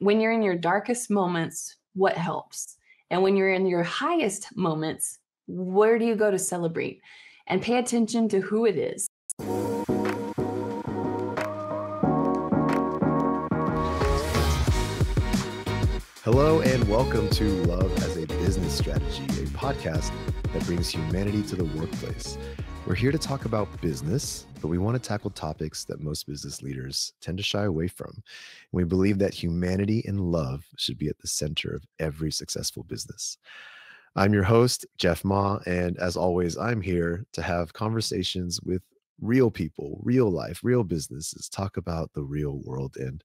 when you're in your darkest moments, what helps? And when you're in your highest moments, where do you go to celebrate? And pay attention to who it is. Hello and welcome to Love as a Business Strategy, a podcast that brings humanity to the workplace. We're here to talk about business, but we want to tackle topics that most business leaders tend to shy away from. We believe that humanity and love should be at the center of every successful business. I'm your host, Jeff Ma, and as always, I'm here to have conversations with real people, real life, real businesses, talk about the real world. And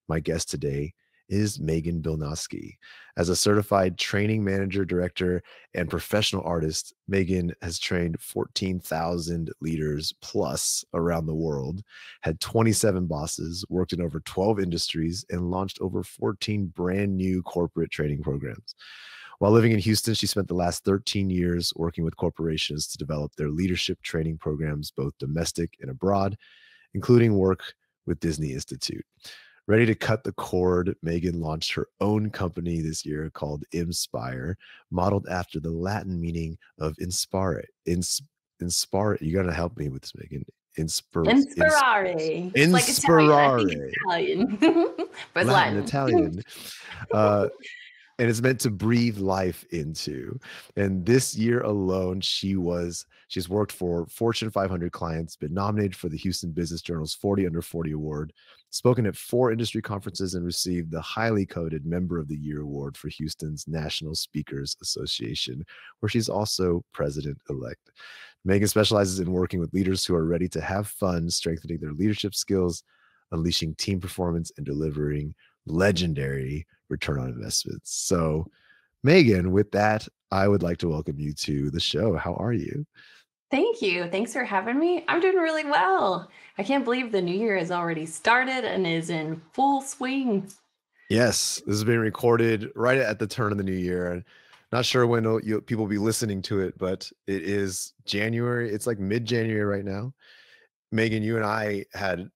my guest today is Megan Billnoske. As a certified training manager, director, and professional artist, Megan has trained 14,000 leaders plus around the world, had 27 bosses, worked in over 12 industries, and launched over 14 brand new corporate training programs. While living in Houston, she spent the last 13 years working with corporations to develop their leadership training programs, both domestic and abroad, including work with Disney Institute. Ready to cut the cord, Megan launched her own company this year called Inspire, modeled after the Latin meaning of inspire. Inspire. You got to help me with this, Megan. Inspirare. It's like Italian. I think it's Italian. But Latin, Latin. Italian. And it's meant to breathe life into. And this year alone, she's worked for Fortune 500 clients, been nominated for the Houston Business Journal's 40 Under 40 Award, spoken at 4 industry conferences, and received the highly coveted Member of the Year Award for Houston's National Speakers Association, where she's also president-elect. Megan specializes in working with leaders who are ready to have fun, strengthening their leadership skills, unleashing team performance, and delivering legendary return on investments. So, Megan, with that, I would like to welcome you to the show. How are you? Thank you. Thanks for having me. I'm doing really well. I can't believe the new year has already started and is in full swing. Yes, this is being recorded right at the turn of the new year. And not sure when people will be listening to it, but it is January. It's like mid-January right now. Megan, you and I had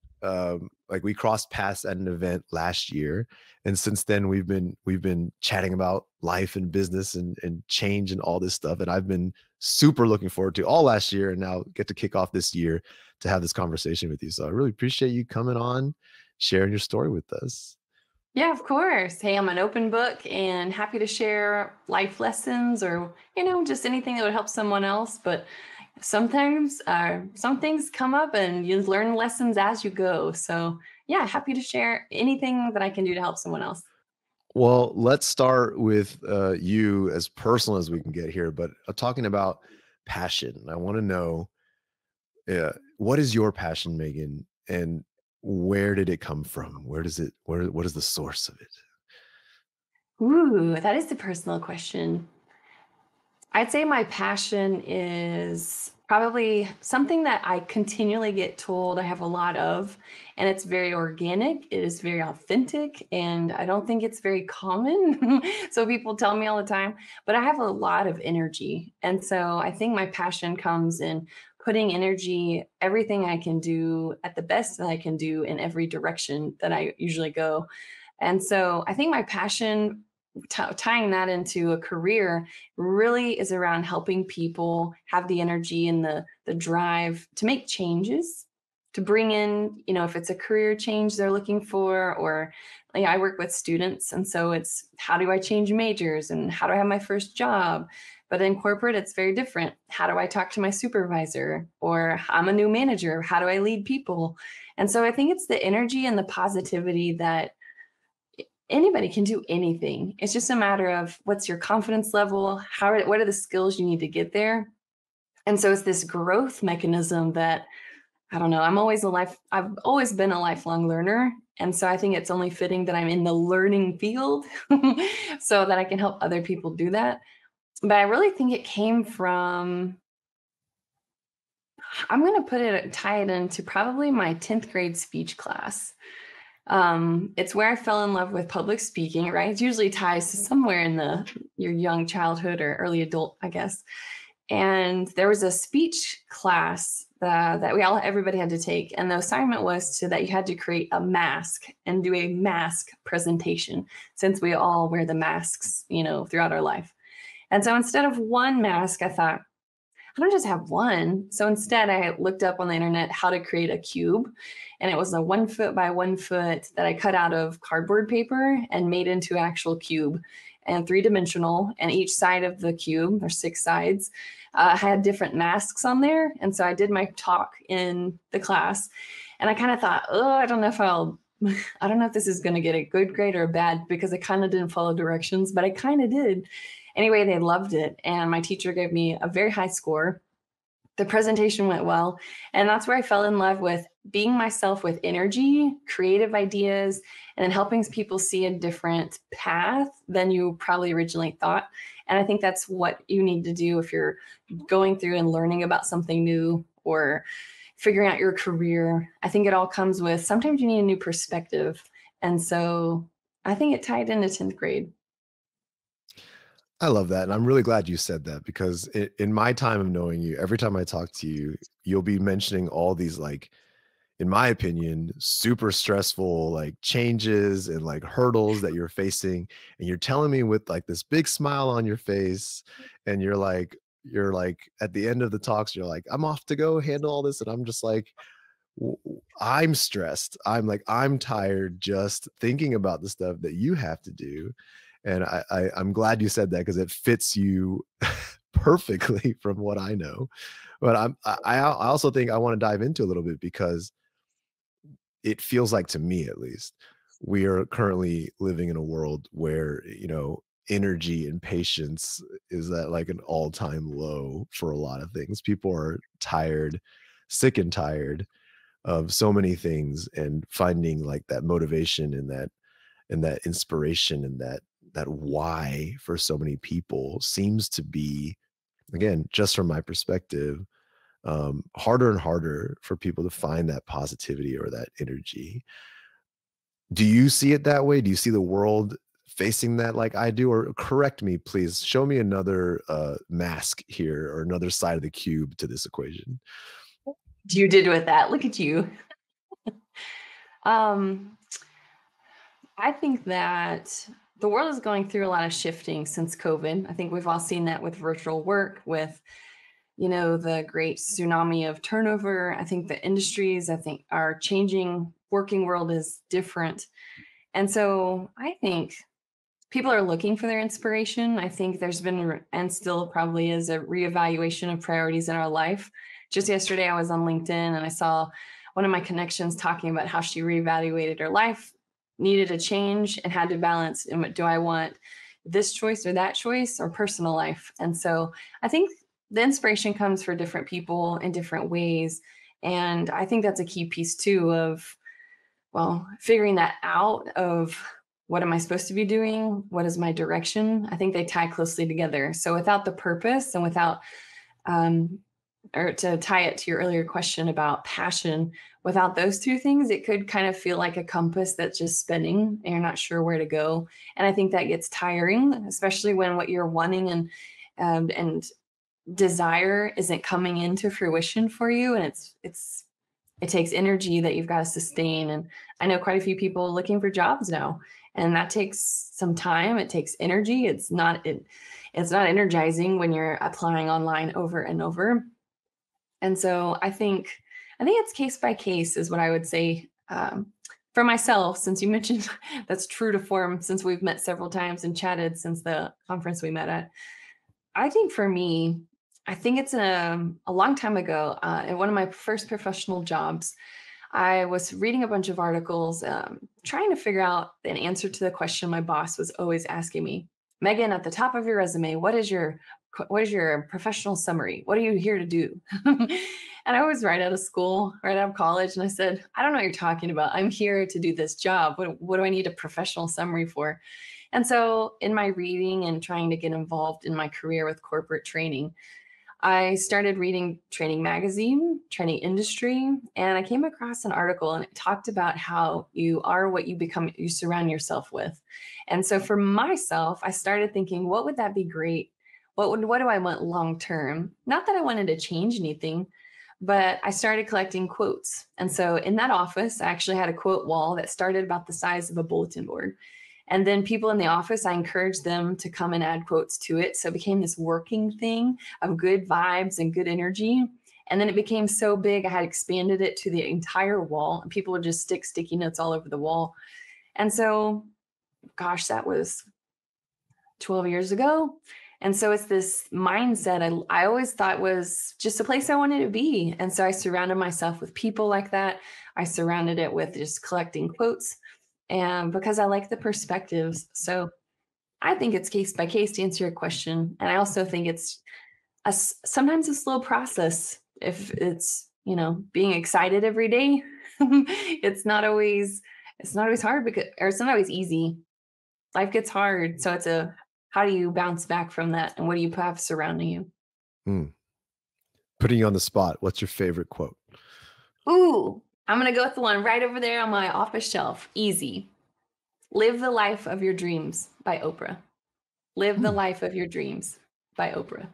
we crossed paths at an event last year, and since then we've been chatting about life and business and change and all this stuff, and I've been super looking forward to all last year and now get to kick off this year to have this conversation with you. So I really appreciate you coming on, sharing your story with us. Yeah, of course. Hey, I'm an open book and happy to share life lessons or, just anything that would help someone else. But sometimes some things come up and you learn lessons as you go. So yeah, happy to share anything that I can do to help someone else. Well, let's start with you, as personal as we can get here, but talking about passion. I want to know, what is your passion, Megan, and where did it come from? What is the source of it? Ooh, that is a personal question. I'd say my passion is probably something that I continually get told I have a lot of, and it's very organic. It is very authentic, and I don't think it's very common. So people tell me all the time, but I have a lot of energy. And so I think my passion comes in putting energy, everything I can do at the best that I can do in every direction that I usually go. And so I think my passion, tying that into a career, really is around helping people have the energy and the drive to make changes, to bring in, if it's a career change they're looking for, or I work with students. And so it's, how do I change majors and how do I have my first job? But in corporate, it's very different. How do I talk to my supervisor? Or I'm a new manager. How do I lead people? And so I think it's the energy and the positivity that anybody can do anything. It's just a matter of what's your confidence level, what are the skills you need to get there. And so it's this growth mechanism that, I don't know, I've always been a lifelong learner. And so I think it's only fitting that I'm in the learning field so that I can help other people do that. But I really think it came from, I'm going to tie it into probably my 10th grade speech class. It's where I fell in love with public speaking, right? It usually ties to somewhere in your young childhood or early adult, I guess. And there was a speech class that everybody had to take. And the assignment was that you had to create a mask and do a mask presentation, since we all wear the masks, throughout our life. And so instead of one mask, I thought, I don't just have one. So instead, I looked up on the internet how to create a cube. And it was a 1 foot by 1 foot that I cut out of cardboard paper and made into an actual cube, and 3-dimensional. And each side of the cube, there's 6 sides, had different masks on there. And so I did my talk in the class. And I kind of thought, I don't know if this is going to get a good grade or a bad, because I kind of didn't follow directions, but I kind of did. Anyway, they loved it. And my teacher gave me a very high score. The presentation went well. And that's where I fell in love with being myself, with energy, creative ideas, and then helping people see a different path than you probably originally thought. And I think that's what you need to do if you're going through and learning about something new or figuring out your career. I think it all comes with, sometimes you need a new perspective. And so I think it tied into 10th grade. I love that. And I'm really glad you said that, because in my time of knowing you, every time I talk to you, you'll be mentioning all these, like, in my opinion, super stressful, like, changes and like hurdles that you're facing. And you're telling me with like this big smile on your face. And you're like at the end of the talks, you're like, I'm off to go handle all this. And I'm just like, I'm stressed. I'm tired just thinking about the stuff that you have to do. And I'm glad you said that, because it fits you perfectly from what I know. But I also think I want to dive into a little bit, because it feels like, to me at least, we are currently living in a world where, energy and patience is at like an all-time low for a lot of things. People are tired, sick and tired of so many things, and finding like that motivation and that inspiration and that why for so many people seems to be, again, just from my perspective, harder and harder for people to find that positivity or that energy. Do you see it that way? Do you see the world facing that like I do? Or correct me, please. Show me another mask here, or another side of the cube to this equation. You did with that. Look at you. Um, I think that the world is going through a lot of shifting since COVID. I think we've all seen that with virtual work, with the great tsunami of turnover. I think the industries, are changing. Working world is different. And so I think people are looking for their inspiration. I think there's been, and still probably is, a reevaluation of priorities in our life. Just yesterday, I was on LinkedIn and I saw one of my connections talking about how she reevaluated her life, needed a change, and had to balance, do I want this choice or that choice, or personal life? And so I think the inspiration comes for different people in different ways. And I think that's a key piece too of, figuring that out of, what am I supposed to be doing? What is my direction? I think they tie closely together. So without the purpose, and without, or to tie it to your earlier question about passion, without those two things, it could kind of feel like a compass that's just spinning and you're not sure where to go. And I think that gets tiring, especially when what you're wanting and desire isn't coming into fruition for you. And it takes energy that you've got to sustain. And I know quite a few people looking for jobs now, and that takes some time. It takes energy. It's not energizing when you're applying online over and over. And so I think it's case by case is what I would say. For myself, since you mentioned that's true to form, since we've met several times and chatted since the conference we met at. I think for me, I think it's a long time ago, in one of my first professional jobs, I was reading a bunch of articles, trying to figure out an answer to the question my boss was always asking me. Megan, at the top of your resume, what is your professional summary? What are you here to do? And I was right out of school, right out of college. And I said, I don't know what you're talking about. I'm here to do this job. What do I need a professional summary for? And so in my reading and trying to get involved in my career with corporate training, I started reading Training Magazine, Training Industry, and I came across an article and it talked about how you are what you surround yourself with. And so for myself, I started thinking, what would that be great? what do I want long term? Not that I wanted to change anything, but I started collecting quotes. And so in that office, I actually had a quote wall that started about the size of a bulletin board. And then people in the office, I encouraged them to come and add quotes to it. So it became this working thing of good vibes and good energy. And then it became so big, I had expanded it to the entire wall, and people would just stick sticky notes all over the wall. And so, gosh, that was 12 years ago. And so it's this mindset I always thought was just a place I wanted to be. And so I surrounded myself with people like that. I surrounded it with just collecting quotes, and because I like the perspectives. So I think it's case by case to answer your question. And I also think it's sometimes a slow process. If it's, being excited every day, it's not always hard, because, or it's not always easy. Life gets hard. So how do you bounce back from that? And what do you have surrounding you? Mm. Putting you on the spot, what's your favorite quote? Ooh, I'm going to go with the one right over there on my office shelf. Easy. Live the life of your dreams by Oprah. Live the Hmm. life of your dreams by Oprah.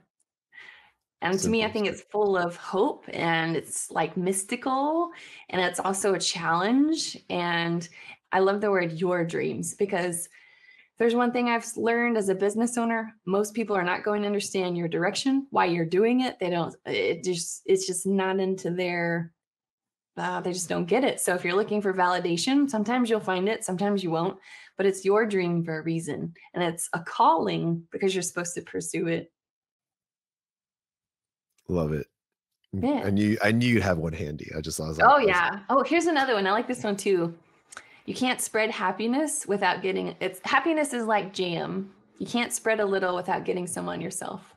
And to me, I Simple. think it's full of hope, and it's like mystical, and it's also a challenge. And I love the word your dreams, because there's one thing I've learned as a business owner: most people are not going to understand your direction, why you're doing it. It's just not into their, they just don't get it. So if you're looking for validation, sometimes you'll find it, sometimes you won't, but it's your dream for a reason. And it's a calling because you're supposed to pursue it. Love it. Yeah. I knew you'd have one handy. I was like, Oh, yeah. Oh, here's another one. I like this one too. You can't spread happiness without getting it's happiness is like jam. You can't spread a little without getting some on yourself.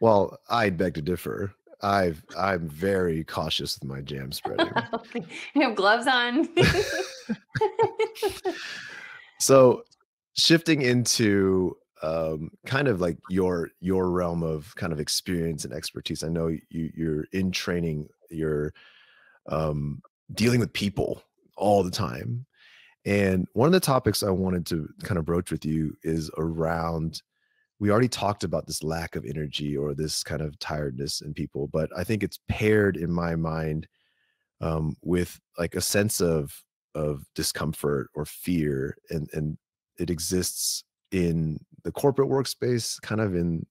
well, I beg to differ. I'm very cautious with my jam spreading. Okay. You have gloves on. So shifting into kind of like your realm of kind of experience and expertise. I know you're in training, you're um, dealing with people all the time. And one of the topics I wanted to kind of broach with you is around, we already talked about this lack of energy or this kind of tiredness in people, but I think it's paired in my mind with like a sense of discomfort or fear, and it exists in the corporate workspace, kind of in,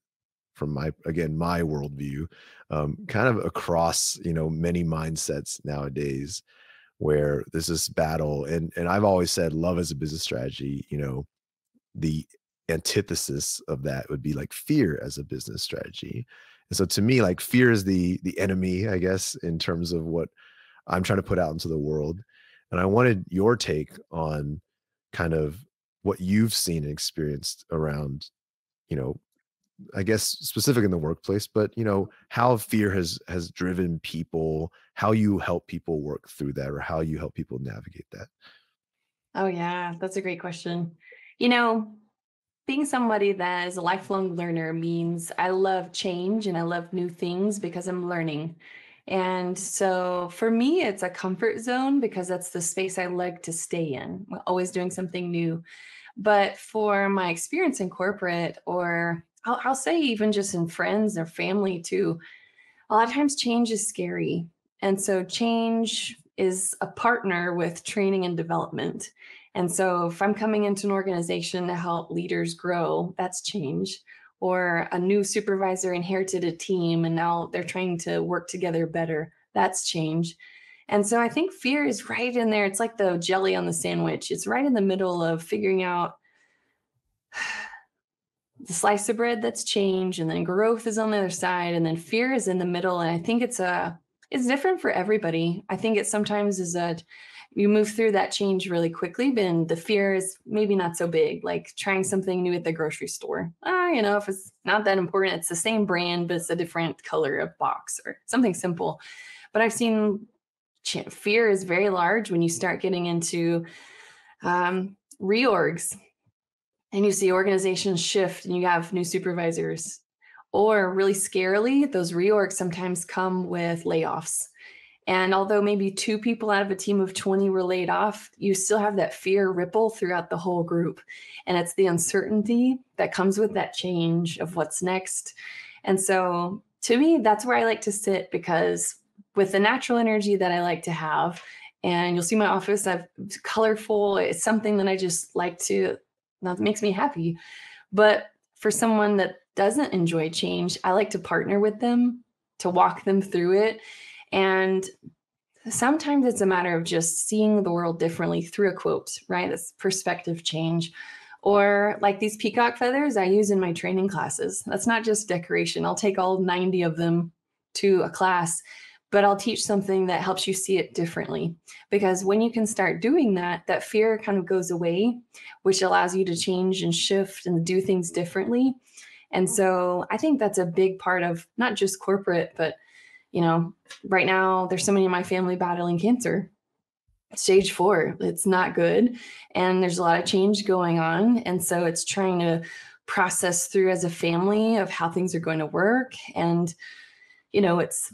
from my worldview, kind of across many mindsets nowadays, where there's this battle, and I've always said love as a business strategy. The antithesis of that would be like fear as a business strategy. And so to me, like fear is the enemy, I guess, in terms of what I'm trying to put out into the world. And I wanted your take on kind of what you've seen and experienced around, you know, I guess specific in the workplace, but how fear has driven people, how you help people work through that, or how you help people navigate that. Oh, yeah, that's a great question. You know, Being somebody that is a lifelong learner means I love change and I love new things because I'm learning. And so for me, it's a comfort zone because that's the space I like to stay in, always doing something new. But for my experience in corporate, or I'll say even just in friends or family too, a lot of times change is scary. And so change is a partner with training and development. And so if I'm coming into an organization to help leaders grow, that's change. Or a new supervisor inherited a team and now they're trying to work together better, that's change. And so I think fear is right in there. It's like the jelly on the sandwich. It's right in the middle of figuring out the slice of bread, that's change, and then growth is on the other side, and then fear is in the middle. And I think it's different for everybody. I think it sometimes is that you move through that change really quickly, but the fear is maybe not so big, like trying something new at the grocery store. If it's not that important, it's the same brand but it's a different color of box or something simple. But I've seen fear is very large when you start getting into reorgs, and you see organizations shift and you have new supervisors. Or really scarily, those reorgs sometimes come with layoffs. And although maybe 2 people out of a team of 20 were laid off, you still have that fear ripple throughout the whole group. And it's the uncertainty that comes with that change of what's next. And so to me, that's where I like to sit, because with the natural energy that I like to have, and you'll see my office, it's colorful. It's something that I just like to, that makes me happy. But for someone that doesn't enjoy change, I like to partner with them to walk them through it. And sometimes it's a matter of just seeing the world differently through a quote, right? That's perspective change. Or like these peacock feathers I use in my training classes. That's not just decoration. I'll take all 90 of them to a class, but I'll teach something that helps you see it differently. Because when you can start doing that, that fear kind of goes away, which allows you to change and shift and do things differently. And so I think that's a big part of not just corporate, but right now there's somebody in my family battling cancer, stage 4. It's not good. And there's a lot of change going on. And so it's trying to process through as a family of how things are going to work. And, it's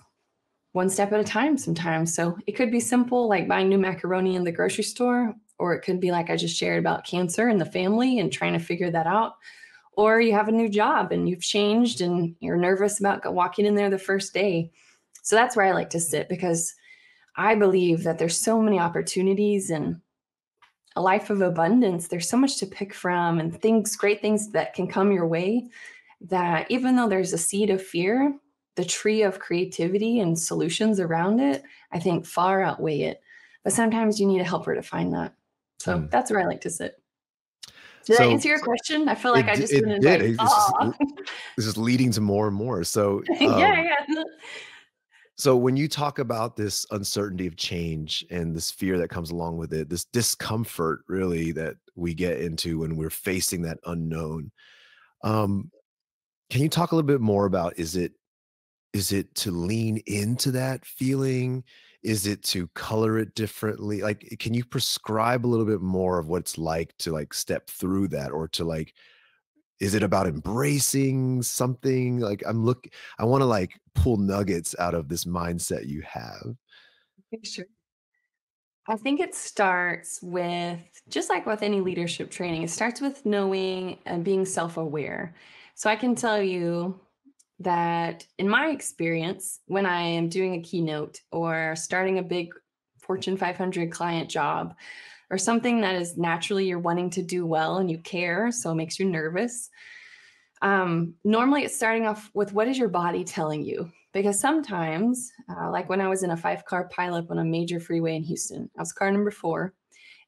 one step at a time sometimes. So it could be simple, like buying new macaroni in the grocery store, or it could be like I just shared about cancer in the family and trying to figure that out. Or you have a new job and you've changed and you're nervous about walking in there the first day. So that's where I like to sit, because I believe that there's so many opportunities and a life of abundance. There's so much to pick from and great things that can come your way, that even though there's a seed of fear, the tree of creativity and solutions around it, I think far outweigh it. But sometimes you need a helper to find that. So Mm. that's where I like to sit. Did I So answer your question? I feel like I just went it in did. like, It's just, oh, this is leading to more and more. So, yeah, yeah. so when you talk about this uncertainty of change and this fear that comes along with it, this discomfort really that we get into when we're facing that unknown, um, can you talk a little bit more about, is it to lean into that feeling? Is it to color it differently? Like, can you prescribe a little bit more of what it's like to like step through that, or to like, is it about embracing something? Like, I want to like pull nuggets out of this mindset you have. Sure. I think it starts with, just like with any leadership training, it starts with knowing and being self aware. So I can tell you that in my experience, when I am doing a keynote or starting a big Fortune 500 client job, or something that is naturally you're wanting to do well and you care, so it makes you nervous. Normally, it's starting off with, what is your body telling you? Because sometimes, like when I was in a 5-car pileup on a major freeway in Houston, I was car number 4,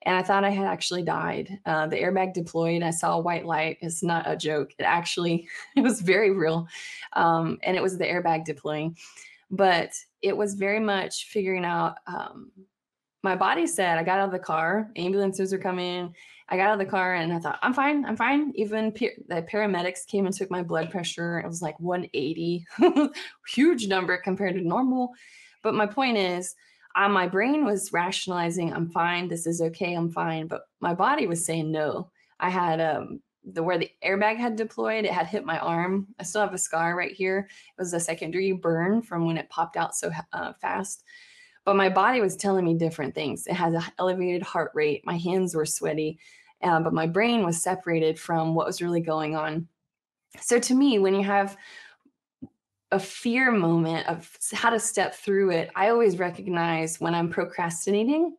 and I thought I had actually died. The airbag deployed. I saw a white light. It's not a joke. It actually, it was very real. And it was the airbag deploying. But it was very much figuring out, my body said, I got out of the car, ambulances are coming. I got out of the car and I thought, I'm fine. I'm fine. Even the paramedics came and took my blood pressure. It was like 180, huge number compared to normal. But my point is, my brain was rationalizing, I'm fine. This is okay. I'm fine. But my body was saying no. I had where the airbag had deployed, it had hit my arm. I still have a scar right here. It was a secondary burn from when it popped out so fast. But my body was telling me different things. It has an elevated heart rate. My hands were sweaty, but my brain was separated from what was really going on. So to me, when you have a fear moment of how to step through it, I always recognize when I'm procrastinating,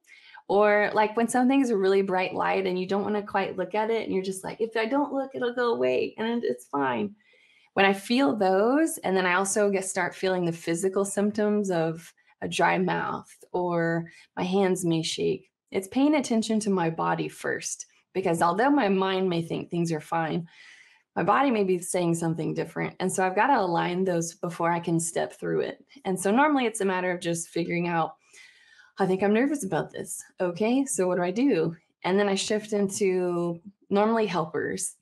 or like when something's a really bright light and you don't want to quite look at it and you're just like, if I don't look, it'll go away and it's fine. When I feel those, and then I also start feeling the physical symptoms of a dry mouth or my hands may shake, it's paying attention to my body first. Because although my mind may think things are fine, my body may be saying something different. And so I've got to align those before I can step through it. And so normally it's a matter of just figuring out, I think I'm nervous about this. Okay, so what do I do? And then I shift into normally helpers.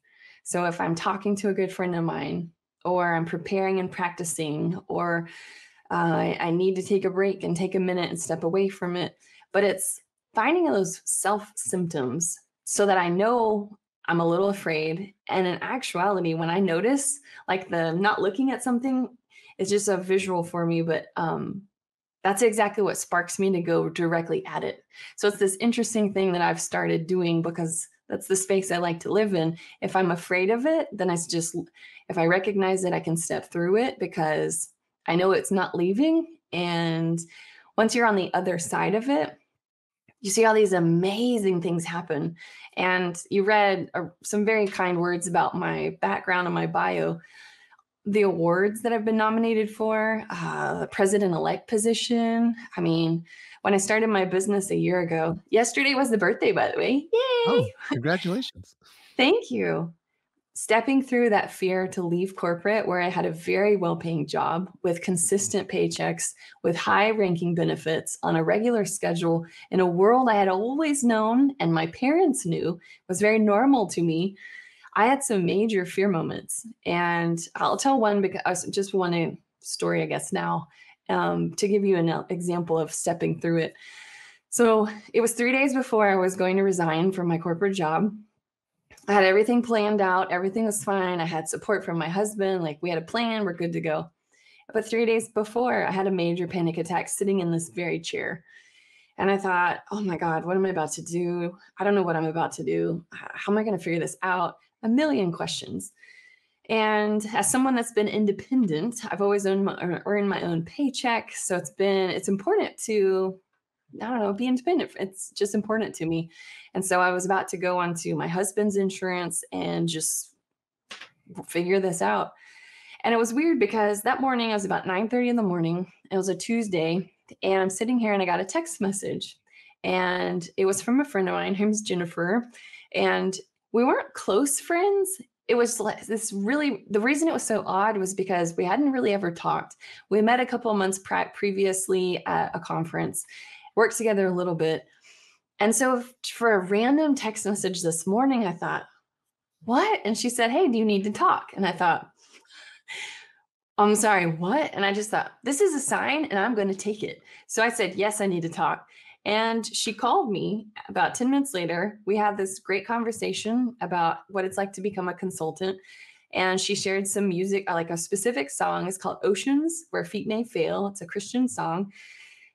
So if I'm talking to a good friend of mine, or I'm preparing and practicing, or I need to take a break and take a minute and step away from it. But it's finding those self symptoms so that I know I'm a little afraid. And in actuality, when I notice, like the not looking at something, it's just a visual for me, but That's exactly what sparks me to go directly at it. So it's this interesting thing that I've started doing because that's the space I like to live in. If I'm afraid of it, then it's just, if I recognize it, I can step through it because I know it's not leaving. And once you're on the other side of it, you see all these amazing things happen. And you read some very kind words about my background and my bio, the awards that I've been nominated for, the president-elect position. I mean, when I started my business a year ago, yesterday was the birthday, by the way. Yay! Oh, congratulations. Thank you. Stepping through that fear to leave corporate where I had a very well-paying job with consistent paychecks, with high-ranking benefits on a regular schedule in a world I had always known and my parents knew was very normal to me. I had some major fear moments, and I'll tell one because just one story, I guess, now to give you an example of stepping through it. So it was 3 days before I was going to resign from my corporate job. I had everything planned out, everything was fine. I had support from my husband, like we had a plan, we're good to go. But 3 days before, I had a major panic attack sitting in this very chair. And I thought, oh my God, what am I about to do? I don't know what I'm about to do. How am I going to figure this out? A million questions. And as someone that's been independent, I've always owned my, or earned my own paycheck. So it's important to, I don't know, be independent. It's just important to me. And so I was about to go onto my husband's insurance and just figure this out. And it was weird because that morning, I was about 9:30 in the morning. It was a Tuesday, and I'm sitting here and I got a text message. And it was from a friend of mine. Her name's Jennifer. And we weren't close friends. It was like this really, the reason it was so odd was because we hadn't really ever talked. We met a couple of months previously at a conference, worked together a little bit. And so for a random text message this morning, I thought, what? And she said, hey, do you need to talk? And I thought, I'm sorry, what? And I just thought, this is a sign and I'm going to take it. So I said, yes, I need to talk. And she called me about 10 minutes later. We had this great conversation about what it's like to become a consultant. And she shared some music, like a specific song. It's called Oceans, Where Feet May Fail. It's a Christian song.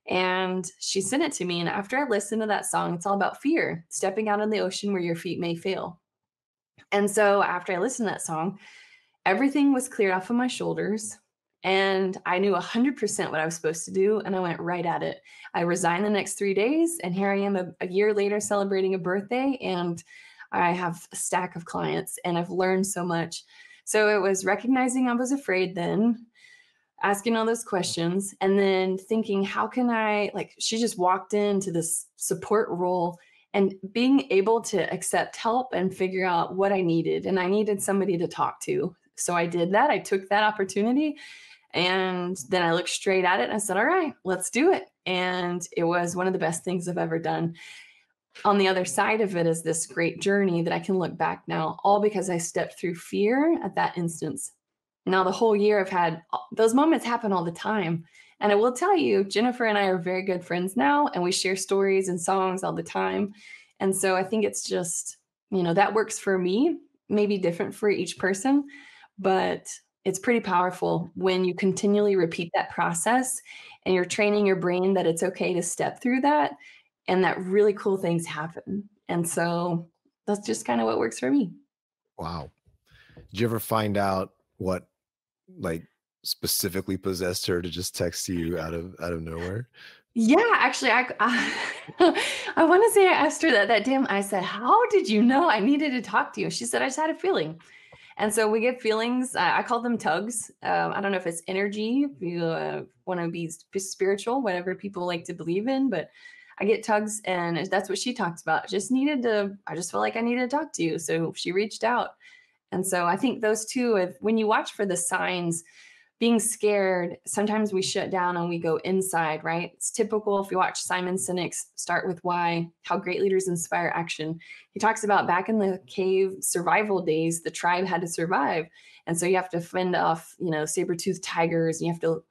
And she sent it to me. And after I listened to that song, it's all about fear, stepping out in the ocean where your feet may fail. And so after I listened to that song, everything was cleared off of my shoulders. And I knew 100% what I was supposed to do. And I went right at it. I resigned the next 3 days. And here I am a year later celebrating a birthday. And I have a stack of clients and I've learned so much. So it was recognizing I was afraid then, asking all those questions, and then thinking, how can I, like, she just walked into this support role and being able to accept help and figure out what I needed. And I needed somebody to talk to. So I did that. I took that opportunity and then I looked straight at it and I said, all right, let's do it. And it was one of the best things I've ever done. On the other side of it is this great journey that I can look back now, all because I stepped through fear at that instance. Now, the whole year I've had those moments happen all the time. And I will tell you, Jennifer and I are very good friends now, and we share stories and songs all the time. And so I think it's just, that works for me, maybe different for each person, but it's pretty powerful when you continually repeat that process and you're training your brain that it's okay to step through that and that really cool things happen. And so that's just kind of what works for me. Wow. Did you ever find out what like specifically possessed her to just text you out of nowhere? Yeah, actually, I want to say I asked her that damn. I said, "How did you know I needed to talk to you?" She said, "I just had a feeling." And so we get feelings. I call them tugs. I don't know if it's energy, if you want to be spiritual, whatever people like to believe in, but I get tugs, and that's what she talks about. I just felt like I needed to talk to you, so she reached out. And so I think those two, if when you watch for the signs, being scared, sometimes we shut down and we go inside, right? It's typical if you watch Simon Sinek's Start With Why, How Great Leaders Inspire Action. He talks about back in the cave survival days, the tribe had to survive. And so you have to fend off, saber-toothed tigers, and you have to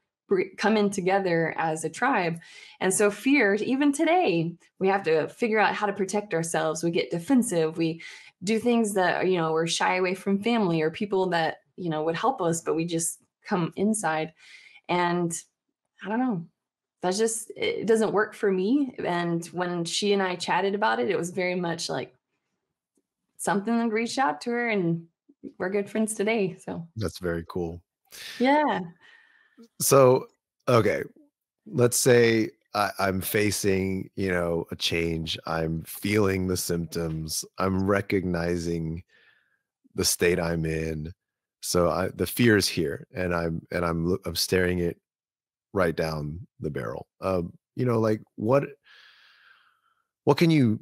come in together as a tribe. And so fear, even today, we have to figure out how to protect ourselves. We get defensive. We do things that, we're shy away from family or people that, would help us, but we just come inside. And I don't know. that's just, it doesn't work for me. And when she and I chatted about it, it was very much like something that reached out to her, and we're good friends today. So That's very cool. yeah. So, okay, let's say I'm facing, a change. I'm feeling the symptoms. I'm recognizing the state I'm in. So the fear is here, and I'm staring it right down the barrel. Like what can you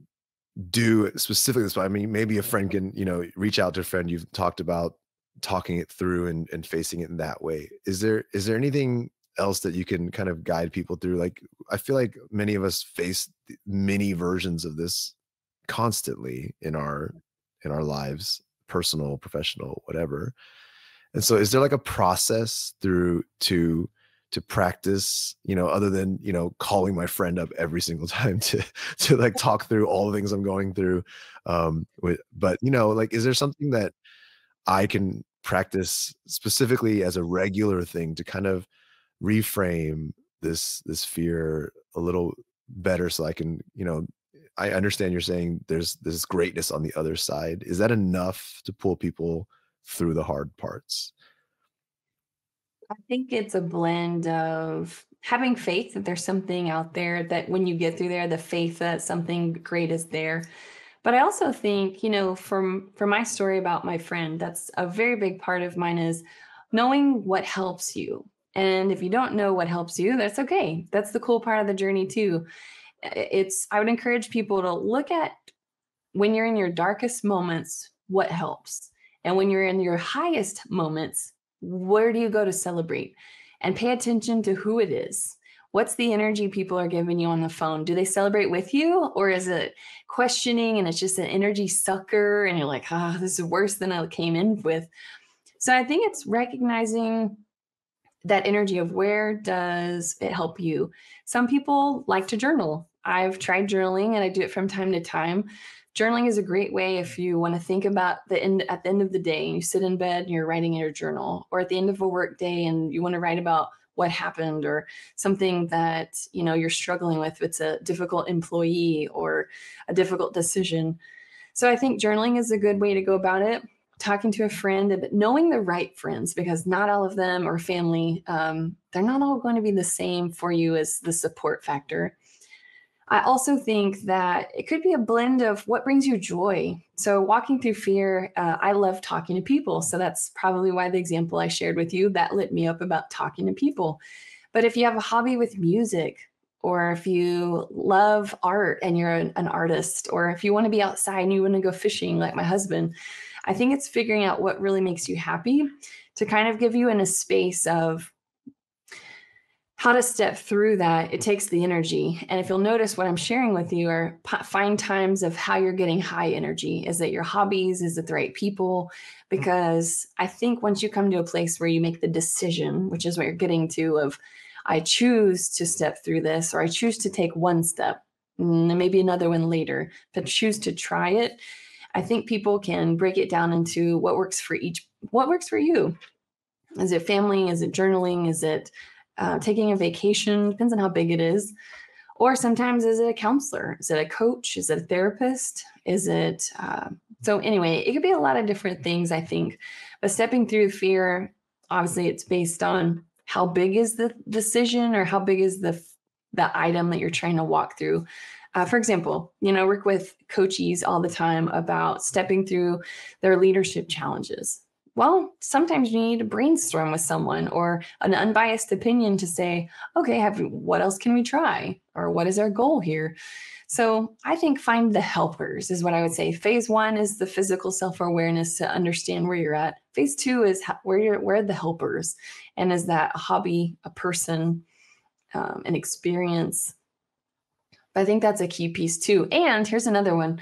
do specifically this way? I mean, maybe a friend can, reach out to a friend. You've talked about talking it through and facing it in that way. Is there anything else that you can kind of guide people through? Like, I feel like many of us face many versions of this constantly in our lives, personal, professional, whatever. And so is there like a process through to practice, other than, calling my friend up every single time to like talk through all the things I'm going through? But like, is there something that I can practice specifically as a regular thing to kind of reframe this fear a little better so I can, I understand you're saying there's this greatness on the other side. Is that enough to pull people through the hard parts? I think it's a blend of having faith that there's something out there, that when you get through there, the faith that something great is there. But I also think, from my story about my friend, that's a very big part of mine, is knowing what helps you. And if you don't know what helps you, that's okay. That's the cool part of the journey too. I would encourage people to look at, when you're in your darkest moments, what helps? And when you're in your highest moments, where do you go to celebrate? And pay attention to who it is. What's the energy people are giving you on the phone? Do they celebrate with you, or is it questioning and it's just an energy sucker and you're like, ah, this is worse than I came in with? So I think it's recognizing that energy of, where does it help you? Some people like to journal. I've tried journaling and I do it from time to time. Journaling is a great way if you want to think about the end at the end of the day and you sit in bed and you're writing in your journal, or at the end of a work day and you want to write about what happened, or something that you're struggling with. If it's a difficult employee or a difficult decision. So I think journaling is a good way to go about it. Talking to a friend, but knowing the right friends, because not all of them are family. They're not all going to be the same for you as the support factor. I also think that it could be a blend of what brings you joy. So, walking through fear, I love talking to people. So, that's probably why the example I shared with you, that lit me up about talking to people. But if you have a hobby with music, or if you love art and you're an artist, or if you want to be outside and you want to go fishing like my husband, I think it's figuring out what really makes you happy, to kind of give you in a space of how to step through that. It takes the energy. And if you'll notice, what I'm sharing with you are find times of how you're getting high energy. Is it your hobbies? Is it the right people? Because I think once you come to a place where you make the decision, which is what you're getting to, of, I choose to step through this, or I choose to take one step, and maybe another one later, but choose to try it. I think people can break it down into what works for you. Is it family? Is it journaling? Is it taking a vacation? Depends on how big it is. Or sometimes, is it a counselor? Is it a coach? Is it a therapist? Is it, so anyway, it could be a lot of different things, I think. But stepping through fear, obviously it's based on how big is the decision, or how big is the item that you're trying to walk through. For example, I work with coachees all the time about stepping through their leadership challenges. Well, sometimes you need to brainstorm with someone, or an unbiased opinion to say, okay, what else can we try? Or what is our goal here? So I think find the helpers is what I would say. Phase one is the physical self-awareness to understand where you're at. Phase two is where are the helpers? And is that a hobby, a person, an experience? But I think that's a key piece too. And here's another one.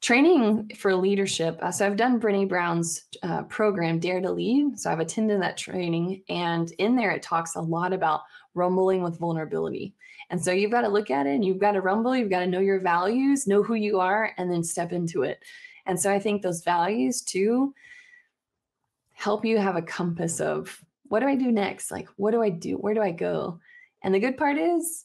Training for leadership. So I've done Brene Brown's program, Dare to Lead. So I've attended that training. And in there, it talks a lot about rumbling with vulnerability. And so you've got to look at it and you've got to rumble. You've got to know your values, know who you are, and then step into it. And so I think those values too help you have a compass of, what do I do next? Like, what do I do? Where do I go? And the good part is,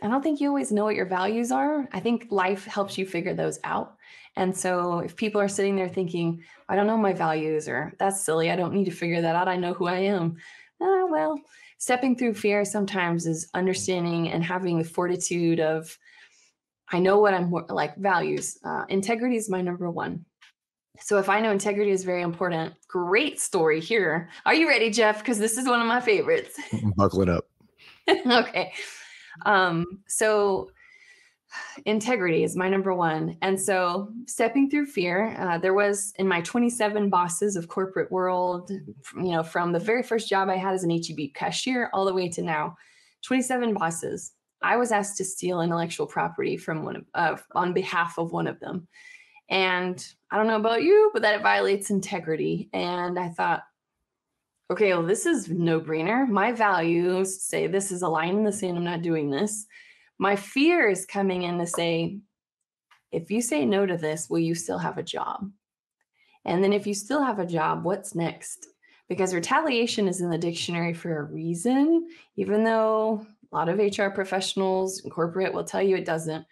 I don't think you always know what your values are. I think life helps you figure those out. And so if people are sitting there thinking, I don't know my values, or that's silly, I don't need to figure that out, I know who I am. Well, stepping through fear sometimes is understanding and having the fortitude of, I know what I'm like, values. Integrity is my number one. So if I know integrity is very important, great story here. Are you ready, Jeff? Because this is one of my favorites. Buckling up. Okay. So integrity is my number one. And so stepping through fear, there was in my 27 bosses of corporate world, from the very first job I had as an HEB cashier all the way to now, 27 bosses. I was asked to steal intellectual property from on behalf of one of them. And I don't know about you, but that violates integrity. And I thought, okay, well, this is no brainer. My values say this is a line in the sand. I'm not doing this. My fear is coming in to say, if you say no to this, will you still have a job? And then if you still have a job, what's next? Because retaliation is in the dictionary for a reason, even though a lot of HR professionals and corporate will tell you it doesn't.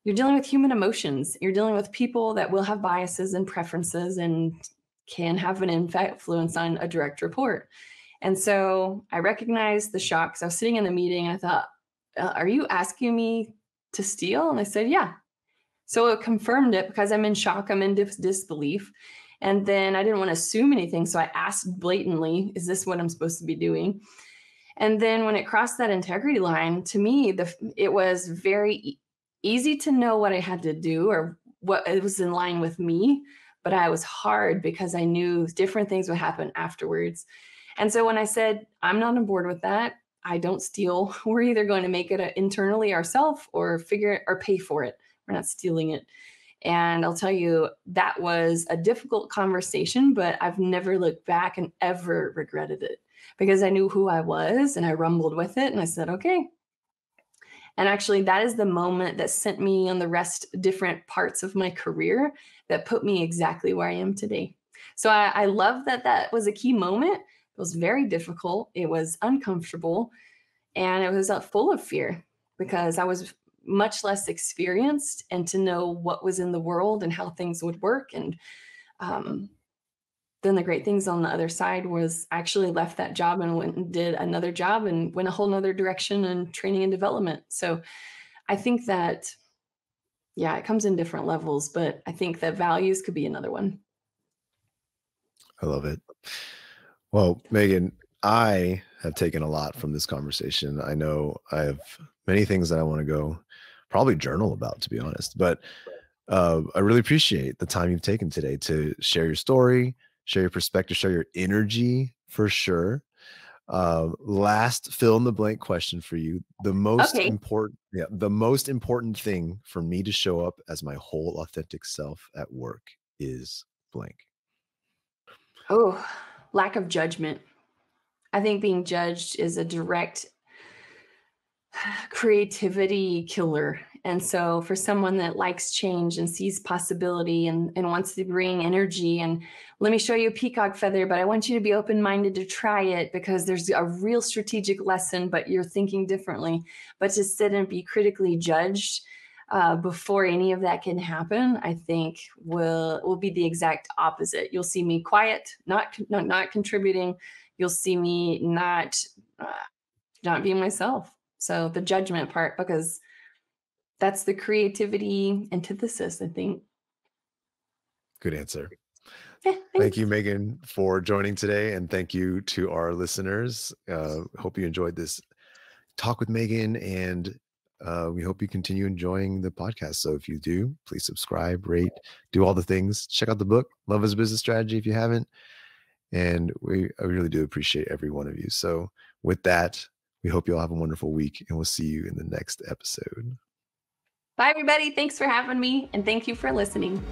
You're dealing with human emotions. You're dealing with people that will have biases and preferences and can have an influence on a direct report. And so I recognized the shock. So I was sitting in the meeting and I thought, are you asking me to steal? And I said, yeah. So it confirmed it because I'm in shock. I'm in disbelief. And then I didn't want to assume anything. So I asked blatantly, is this what I'm supposed to be doing? And then when it crossed that integrity line, to me, it was very easy to know what I had to do or what it was in line with me. But I was hard because I knew different things would happen afterwards. And so when I said, I'm not on board with that, I don't steal, we're either going to make it internally ourselves or pay for it. We're not stealing it. And I'll tell you, that was a difficult conversation, but I've never looked back and ever regretted it because I knew who I was and I rumbled with it. And I said, okay. And actually, that is the moment that sent me on the different parts of my career that put me exactly where I am today. So I love that was a key moment. It was very difficult. It was uncomfortable. And it was full of fear because I was much less experienced and to know what was in the world and how things would work. And then the great things on the other side was I actually left that job and went and did another job and went a whole nother direction in training and development. So I think that, yeah, it comes in different levels, but I think that values could be another one. I love it. Well, Megan, I have taken a lot from this conversation. I know I have many things that I want to go probably journal about, to be honest, but I really appreciate the time you've taken today to share your story, share your perspective, share your energy for sure. Last fill in the blank question for you. The most important thing for me to show up as my whole authentic self at work is blank. Oh, lack of judgment. I think being judged is a direct creativity killer. And so for someone that likes change and sees possibility and wants to bring energy and let me show you a peacock feather, but I want you to be open-minded to try it because there's a real strategic lesson, but you're thinking differently. But to sit and be critically judged before any of that can happen, I think will be the exact opposite. You'll see me quiet, not contributing. You'll see me not being myself. So the judgment part, because that's the creativity antithesis, I think. Good answer. Yeah, thank you, Megan, for joining today. And thank you to our listeners. Hope you enjoyed this talk with Megan, and we hope you continue enjoying the podcast. So if you do, please subscribe, rate, do all the things. Check out the book, Love as a Business Strategy, if you haven't. And I really do appreciate every one of you. So with that, we hope you all have a wonderful week, and we'll see you in the next episode. Bye, everybody. Thanks for having me, and thank you for listening.